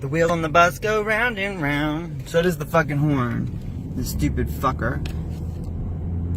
The wheel on the bus go round and round. So does the fucking horn. This stupid fucker.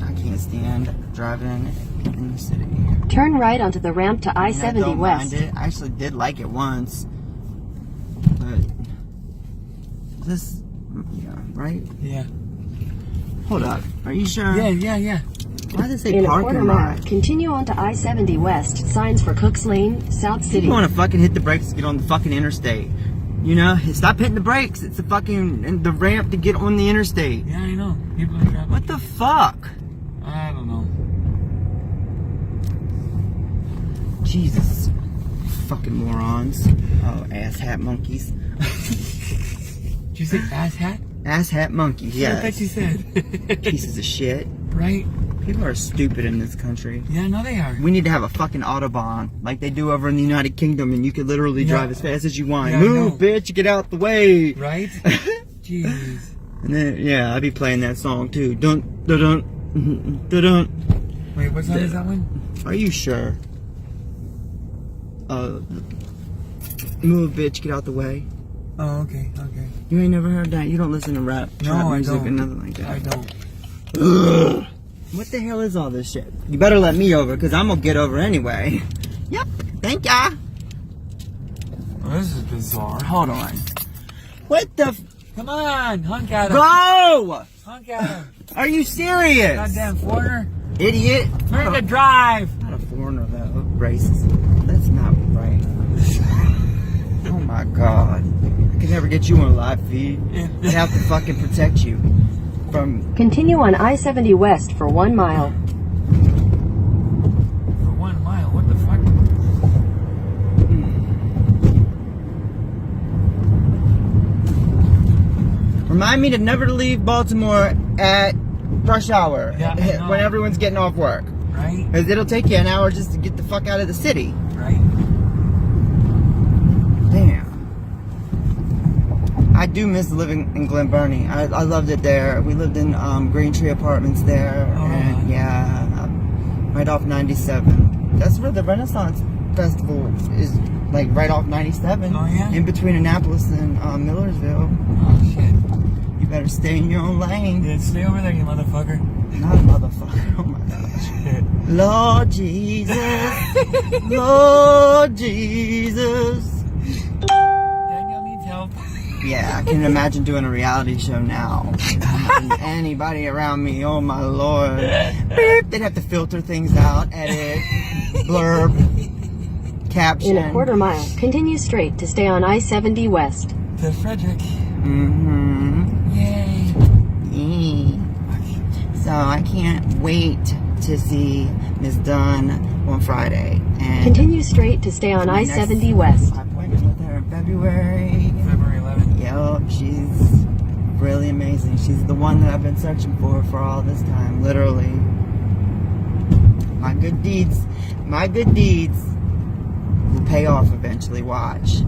I can't stand driving in the city. Turn right onto the ramp to I-70 I don't West. mind it. I actually did like it once. But this, yeah, right? Yeah. Hold up. Are you sure? Yeah. Why does it say In a parking quarter mile, lot? continue on to I-70 West. Signs for Cooks Lane, South City. You want to fucking hit the brakes to get on the fucking interstate. You know? Stop hitting the brakes. It's the fucking, the ramp to get on the interstate. Yeah, I know. People are driving. What the fuck? I don't know. Jesus. Fucking morons. Oh, asshat monkeys. Did you say ass hat? Asshat monkeys, yeah. I thought you said. Pieces of shit. Right? People are stupid in this country. Yeah, I know they are. We need to have a fucking Autobahn like they do over in the United Kingdom, and you can literally drive as fast as you want. Yeah, Move, bitch, get out the way. Right? Jeez. And then, yeah, I'd be playing that song too. Dun, dun, dun, dun, dun. Wait, what song is that one? Are you sure? Move, bitch, get out the way. Oh, okay. You ain't never heard that? You don't listen to rap No, music I don't. or nothing like that? I don't. Ugh. What the hell is all this shit? You better let me over, because I'm going to get over anyway. Yep, thank ya. Well, this is bizarre. Hold on. What the Come on, honk at him. Go! Honk at him. Are you serious? Goddamn foreigner. Idiot. Learn to drive. Not a foreigner, though. Racist. That's not right. Oh my god. I could never get you on a live feed. I'd have to fucking protect you from... Continue on I-70 West for 1 mile. For 1 mile, what the fuck? Remind me to never leave Baltimore at rush hour. Yeah, I know. When everyone's getting off work. Right? Because it'll take you an hour just to get the fuck out of the city. Right? Damn. I do miss living in Glen Burnie. I loved it there. We lived in Green Tree Apartments there. Oh, and yeah, right off 97. That's where the Renaissance Festival is, like right off 97. Oh, yeah? In between Annapolis and Millersville. Oh, shit. You better stay in your own lane. Yeah, stay over there, you motherfucker. Not a motherfucker. Oh my gosh. Lord Jesus. Lord Jesus. Daniel needs help. Yeah, I can imagine doing a reality show now. Anybody around me, oh my lord. Beep, they'd have to filter things out, edit, blurb, caption. In a quarter mile, continue straight to stay on I-70 West. To Frederick. Mm-hmm. Yay. Yeah. So I can't wait to see Ms. Dunn on Friday. And Continue straight to stay on I-70 West. my appointment with her in February. February 11th. Yep, she's really amazing. She's the one that I've been searching for all this time, literally. My good deeds will pay off eventually, watch.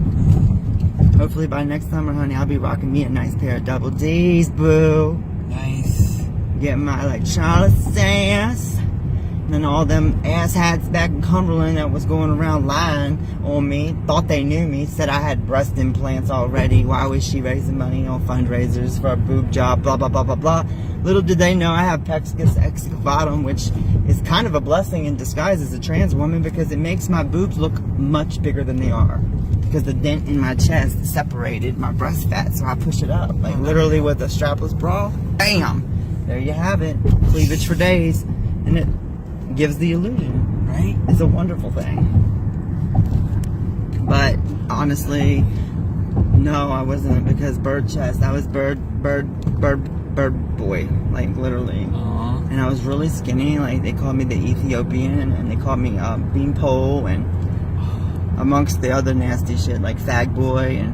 Hopefully by next summer, honey, I'll be rocking me a nice pair of double D's, boo. Nice. Get my, like, Charlotte's ass. And then all them asshats back in Cumberland that was going around lying on me, thought they knew me, said I had breast implants already. Why was she raising money on fundraisers for a boob job, blah, blah, blah, blah, blah. Little did they know I have pexicus excavatum, which is kind of a blessing in disguise as a trans woman because it makes my boobs look much bigger than they are. Because the dent in my chest separated my breast fat, so I push it up, like literally with a strapless bra. Bam! There you have it. Cleavage for days. And it gives the illusion. Right? It's a wonderful thing. But honestly, no, I wasn't, because bird chest. I was bird boy, like literally. Aww. And I was really skinny. Like they called me the Ethiopian, and they called me beanpole, and amongst the other nasty shit like fag boy, and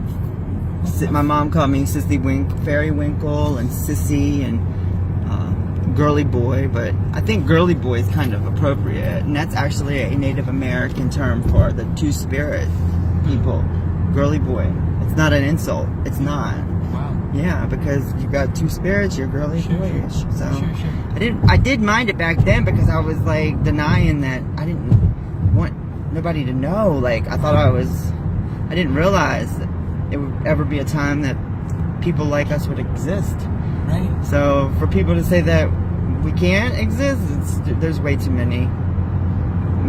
my mom called me Fairy Winkle, and Sissy, and girly boy, but I think girly boy is kind of appropriate, and that's actually a Native American term for the two-spirit people. Girly boy. It's not an insult. It's not. Wow. Yeah, because you got two spirits, you're girly Sure, boyish. sure. So Sure. I did mind it back then because I was like denying that I didn't want nobody to know. Like I didn't realize it would ever be a time that people like us would exist. Right. So for people to say that we can't exist, there's way too many,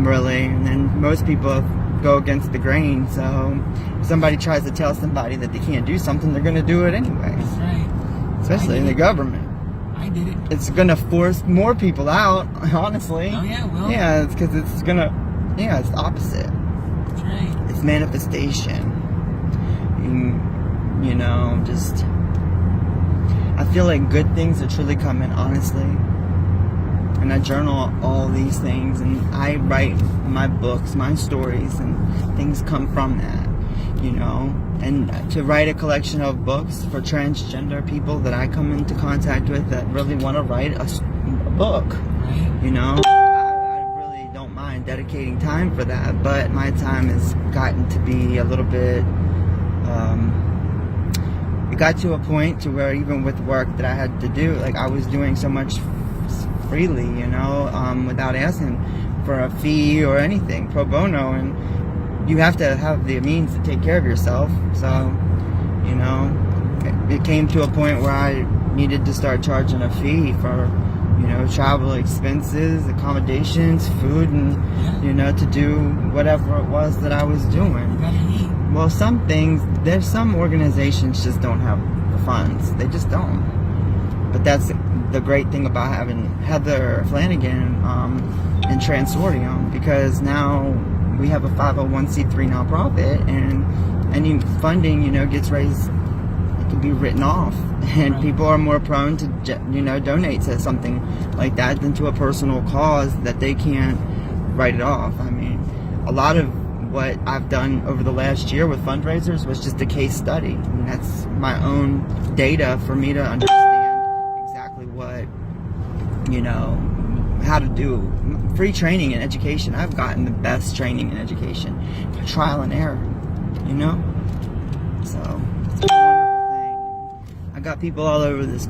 really. And then most people go against the grain. So if somebody tries to tell somebody that they can't do something, they're going to do it anyway. That's right. Especially in the government. I did it. It's going to force more people out, honestly. Oh yeah, well. Yeah, it's because it's going to, yeah, it's the opposite. That's right. It's manifestation. You know, just, I feel like good things are truly coming, honestly. And I journal all these things, and I write my books, my stories, and things come from that, you know. And to write a collection of books for transgender people that I come into contact with that really want to write a book, Right. you know. I really don't mind dedicating time for that, but my time has gotten to be a little bit, it got to a point to where even with work that I had to do, like I was doing so much freely, you know, without asking for a fee or anything, pro bono, and you have to have the means to take care of yourself. So, you know, it came to a point where I needed to start charging a fee for, you know, travel expenses, accommodations, food, and, you know, to do whatever it was that I was doing. You gotta eat. Well, some things, there's some organizations just don't have the funds. They just don't. But that's the great thing about having Heather Flanagan in Transortium, because now we have a 501c3 nonprofit, and any funding, you know, gets raised, it can be written off, and Right. people are more prone to, you know, donate to something like that than to a personal cause that they can't write it off. I mean, a lot of what I've done over the last year with fundraisers was just a case study, and that's my own data for me to understand exactly what, you know, how to do free training and education. I've gotten the best training and education by trial and error, you know. So it's a wonderful thing. I got people all over this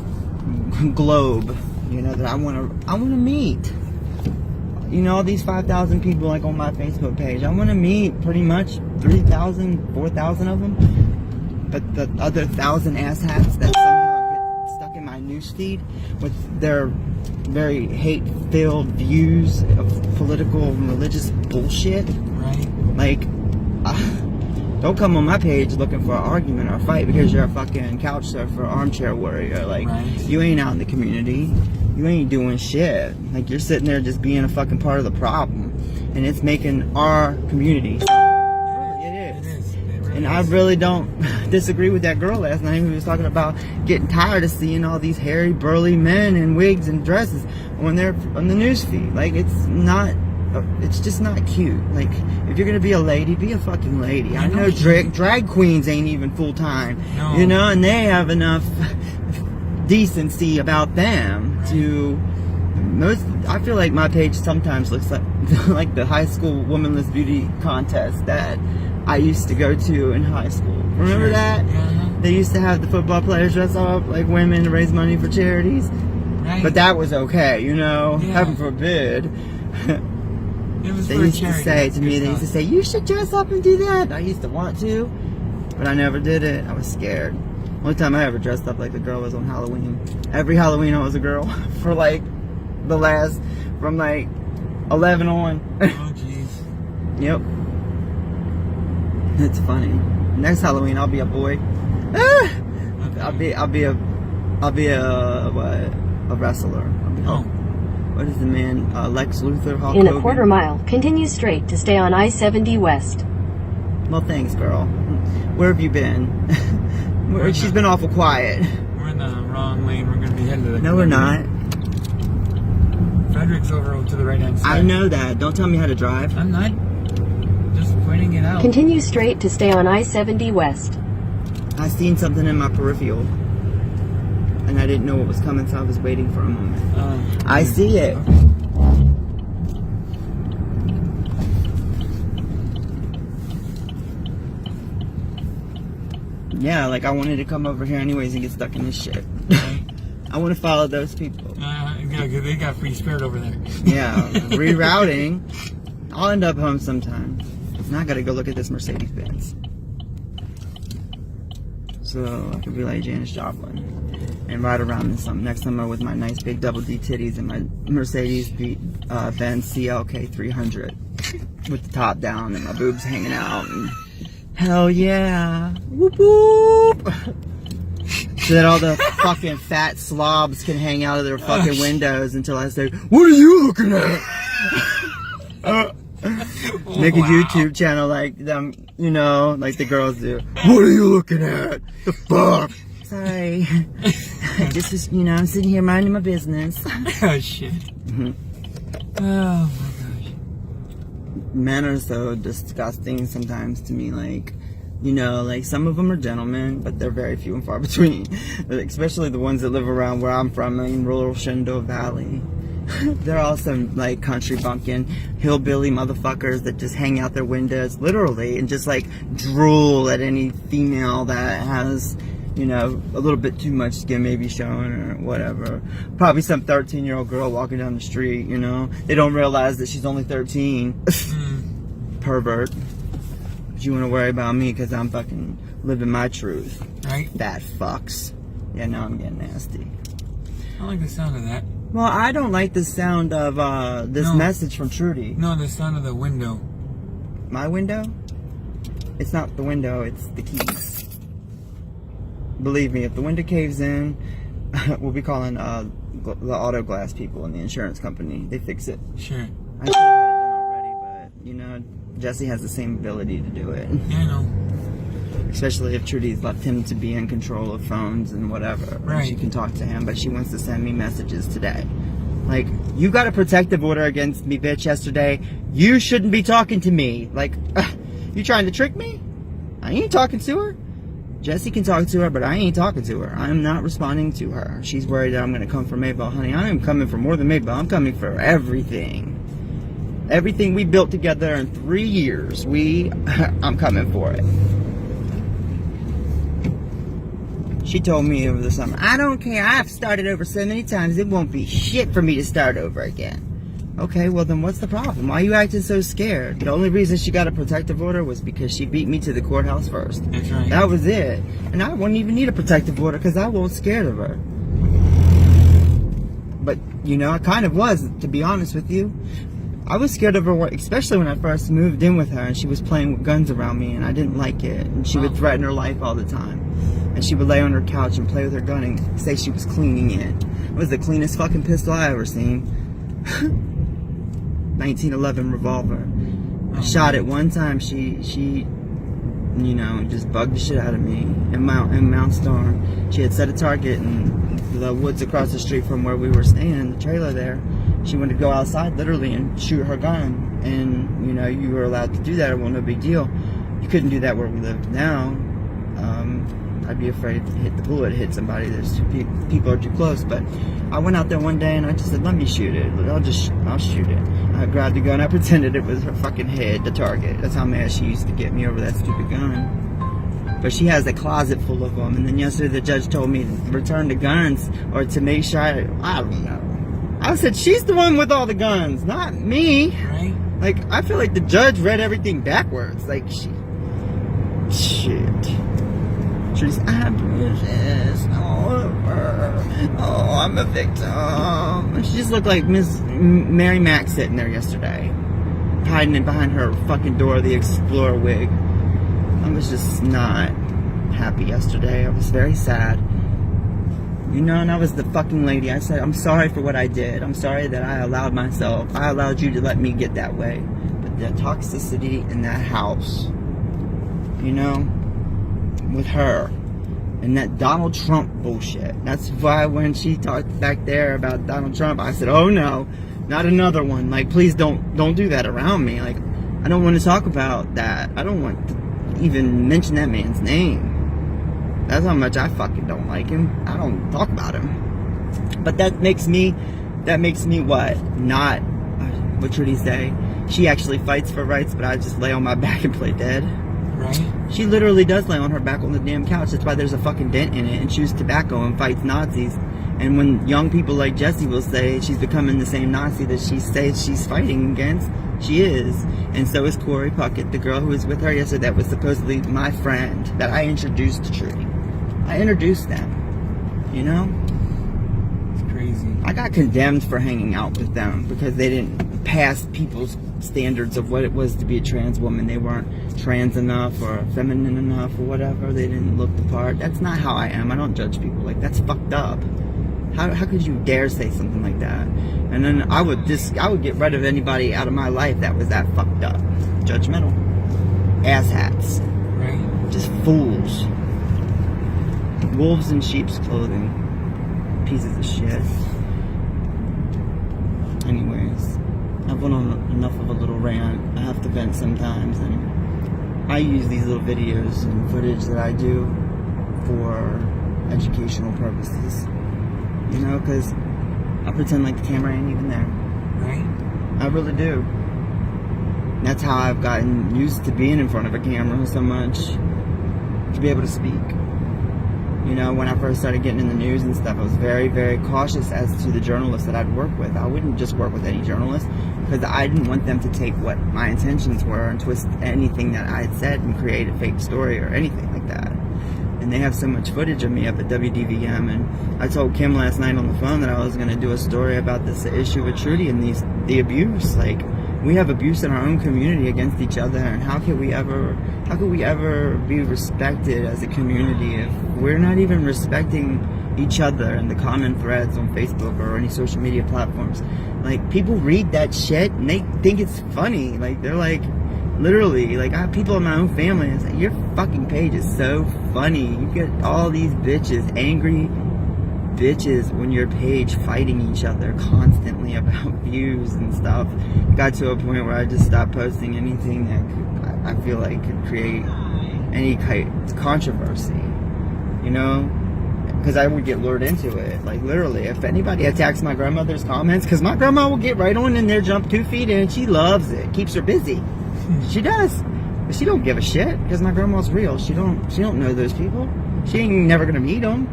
globe, you know, that I want to meet. You know, all these 5,000 people like on my Facebook page, I want to meet pretty much 3,000, 4,000 of them. But the other 1,000 asshats that somehow get stuck in my newsfeed with their very hate-filled views of political and religious bullshit. Right. Like, don't come on my page looking for an argument or a fight because you're a fucking couch surfer, armchair warrior. Like, Right. you ain't out in the community. You ain't doing shit. Like, you're sitting there just being a fucking part of the problem. And it's making our community suffer. It It is. is. It really And I is. really don't disagree with that girl last night who was talking about getting tired of seeing all these hairy, burly men in wigs and dresses on the news feed. Like, it's just not cute. Like, if you're gonna be a lady, be a fucking lady. I know drag queens ain't even full time, No. you know, and they have enough decency about them to. I feel like my page sometimes looks like like the high school womanless beauty contest that I used to go to in high school. Remember that? Uh-huh. They used to have the football players dress up like women to raise money for charities. Right. But that was okay, you know. Yeah. Heaven forbid. It was They for used to charity. say That's to me, good they used to stuff. say, you should dress up and do that. I used to want to, but I never did it. I was scared. Only time I ever dressed up like the girl was on Halloween. Every Halloween I was a girl for like the last, from like 11 on. Oh jeez. Yep. It's funny. Next Halloween I'll be a boy. Ah! I'll be a wrestler. Oh. What is the man? Lex Luthor, Hulk In a Hogan. quarter mile, continue straight to stay on I-70 West. Well, thanks, girl. Where have you been? She's been awful quiet. We're in the wrong lane. We're gonna be headed to the. No, we're not. Frederick's over to the right hand side. I know that. Don't tell me how to drive. I'm not. Just pointing it out. Continue straight to stay on I-70 West. I seen something in my peripheral, and I didn't know what was coming, so I was waiting for a moment. I see it. Okay. Yeah, like I wanted to come over here anyways and get stuck in this shit. Right. I want to follow those people. Yeah, they got free spirit over there. Yeah, rerouting. I'll end up home sometime. Now I gotta go look at this Mercedes Benz. So I could be like Janis Joplin and ride around in something next summer with my nice big double D titties and my Mercedes Benz CLK 300 with the top down and my boobs hanging out. And hell yeah. Whoop whoop. So that all the fucking fat slobs can hang out of their fucking windows until I say, "What are you looking at?" Make a YouTube channel like them, you know, like the girls do. What are you looking at? The fuck? Sorry. Just was, you know, I'm sitting here minding my business. Oh, shit. Oh, my gosh. Men are so disgusting sometimes to me, like, you know, like some of them are gentlemen, but they're very few and far between. Especially the ones that live around where I'm from, in rural Shenandoah Valley. They're all some like country bumpkin, hillbilly motherfuckers that just hang out their windows, literally, and just like drool at any female that has, you know, a little bit too much skin maybe showing or whatever. Probably some 13-year-old girl walking down the street, you know. They don't realize that she's only 13. Pervert. But you want to worry about me because I'm fucking living my truth. Right? Fat fucks. Yeah, now I'm getting nasty. I don't like the sound of that. Well, I don't like the sound of this message from Trudy. No, the sound of the window. My window? It's not the window, it's the keys. Believe me, if the window caves in, we'll be calling the auto glass people in the insurance company. They fix it. Sure. I should have had it done already, but, you know, Jesse has the same ability to do it. Yeah, I know. Especially if Trudy's left him to be in control of phones and whatever. Right. She can talk to him, but she wants to send me messages today. Like, you got a protective order against me, bitch, yesterday. You shouldn't be talking to me. Like, you trying to trick me? I ain't talking to her. Jesse can talk to her, but I ain't talking to her. I'm not responding to her. She's worried that I'm going to come for Mabel. Honey, I am coming for more than Mabel. I'm coming for everything. Everything we built together in 3 years, I'm coming for it. She told me over the summer, I don't care. I've started over so many times. It won't be shit for me to start over again. Okay, well then what's the problem? Why are you acting so scared? The only reason she got a protective order was because she beat me to the courthouse first. That's right. That was it. And I wouldn't even need a protective order because I wasn't scared of her. But, you know, I kind of was, to be honest with you. I was scared of her, especially when I first moved in with her and she was playing with guns around me and I didn't like it. And she would threaten her life all the time. And she would lay on her couch and play with her gun and say she was cleaning it. It was the cleanest fucking pistol I ever seen. 1911 revolver. I shot it one time. She, you know, just bugged the shit out of me in Mount Storm. She had set a target in the woods across the street from where we were staying in the trailer there. She wanted to go outside literally and shoot her gun. And, you know, you were allowed to do that. It wasn't no big deal. You couldn't do that where we live now. I'd be afraid to hit the bullet, hit somebody. There's people are too close. But I went out there one day and I just said, let me shoot it. I'll shoot it. I grabbed the gun. I pretended it was her fucking head, the target. That's how mad she used to get me over that stupid gun. But she has a closet full of them. And then yesterday the judge told me to return the guns or to make sure I don't know. I said, she's the one with all the guns, not me. Right? Like, I feel like the judge read everything backwards. Like, shit. She's, I'm bruises all over. Oh, I'm a victim. She just looked like Miss Mary Mack sitting there yesterday, hiding in behind her fucking door, the Explorer wig. I was just not happy yesterday. I was very sad. You know, and I was the fucking lady. I said, I'm sorry for what I did. I'm sorry that I allowed you to let me get that way. But the toxicity in that house, you know, with her and that Donald Trump bullshit. That's why when she talked back there about Donald Trump, I said, oh no, not another one. Like, please don't do that around me. Like, I don't want to talk about that. I don't want to even mention that man's name. That's how much I fucking don't like him. I don't talk about him. But that makes me what? Not, what should he say? She actually fights for rights, but I just lay on my back and play dead. Right? She literally does lay on her back on the damn couch. That's why there's a fucking dent in it. And chews tobacco and fights Nazis. And when young people like Jesse will say she's becoming the same Nazi that she says she's fighting against, she is. And so is Corey Puckett, the girl who was with her yesterday that was supposedly my friend that I introduced to Trudy. I introduced them, you know? It's crazy. I got condemned for hanging out with them because they didn't pass people's standards of what it was to be a trans woman. They weren't trans enough or feminine enough or whatever. They didn't look the part. That's not how I am. I don't judge people. Like, that's fucked up. How could you dare say something like that? And then I would get rid of anybody out of my life that was that fucked up. Judgmental. Asshats. Right. Just fools. Wolves in sheep's clothing. Pieces of shit. Anyways, I've went on enough of a little rant. I have to vent sometimes, and I use these little videos and footage that I do for educational purposes. You know, because I pretend like the camera ain't even there. Right. I really do. That's how I've gotten used to being in front of a camera so much, to be able to speak. You know, when I first started getting in the news and stuff, I was very, very cautious as to the journalists that I'd work with. I wouldn't just work with any journalist, because I didn't want them to take what my intentions were and twist anything that I had said and create a fake story or anything like that. And they have so much footage of me up at WDVM, and I told Kim last night on the phone that I was going to do a story about this issue with Trudy and the abuse. Like, we have abuse in our own community against each other, and how could we ever be respected as a community if we're not even respecting each other in the common threads on Facebook or any social media platforms? Like, people read that shit and they think it's funny. Like, they're like, literally, like, I have people in my own family and say, your fucking page is so funny. You get all these bitches, angry bitches on your page fighting each other constantly about views and stuff. It got to a point where I just stopped posting anything that I feel like could create any controversy, you know? Because I would get lured into it. Like, literally, if anybody attacks my grandmother's comments, because my grandma will get right on in there, jump 2 feet in, and she loves it. Keeps her busy. She does. But she don't give a shit, because my grandma's real. She don't know those people. She ain't never gonna meet them.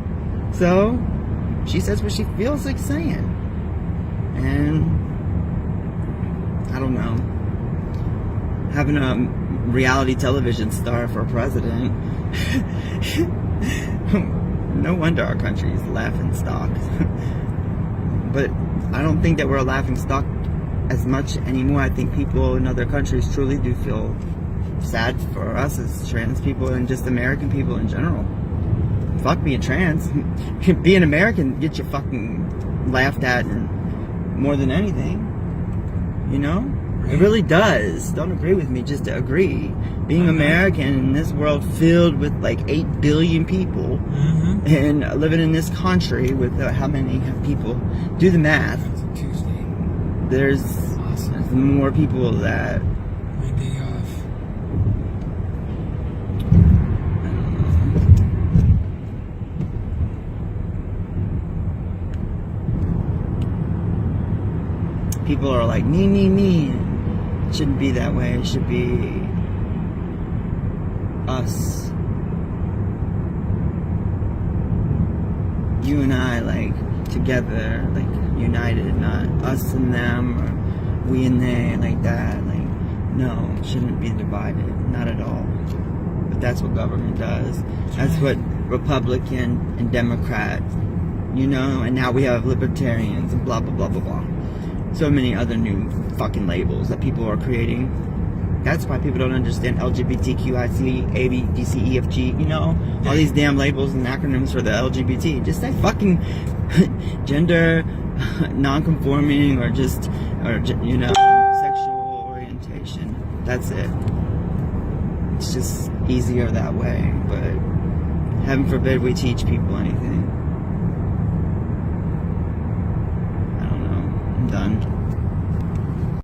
So she says what she feels like saying. And I don't know. Having a reality television star for president. No wonder our country is laughing stock. But I don't think that we're a laughing stock as much anymore. I think people in other countries truly do feel sad for us as trans people and just American people in general. Fuck being trans. Being American gets you fucking laughed at more than anything. You know? It really does. Don't agree with me just to agree. Being American in this world filled with like 8 billion people and living in this country with how many people? Do the math. Tuesday. There's more people that... My day off. People are like, me. It shouldn't be that way. It should be us. You and I, like, together, like, united, not us and them, or we and they, like that. Like, no, it shouldn't be divided. Not at all. But that's what government does. That's what Republican and Democrat, you know, and now we have libertarians and blah, blah, blah, blah, blah. So many other new fucking labels that people are creating. That's why people don't understand LGBTQIC, A, B, D, C, E, F, G, you know? All these damn labels and acronyms for the LGBT. Just say fucking gender non-conforming or you know, sexual orientation. That's it. It's just easier that way. But heaven forbid we teach people anything.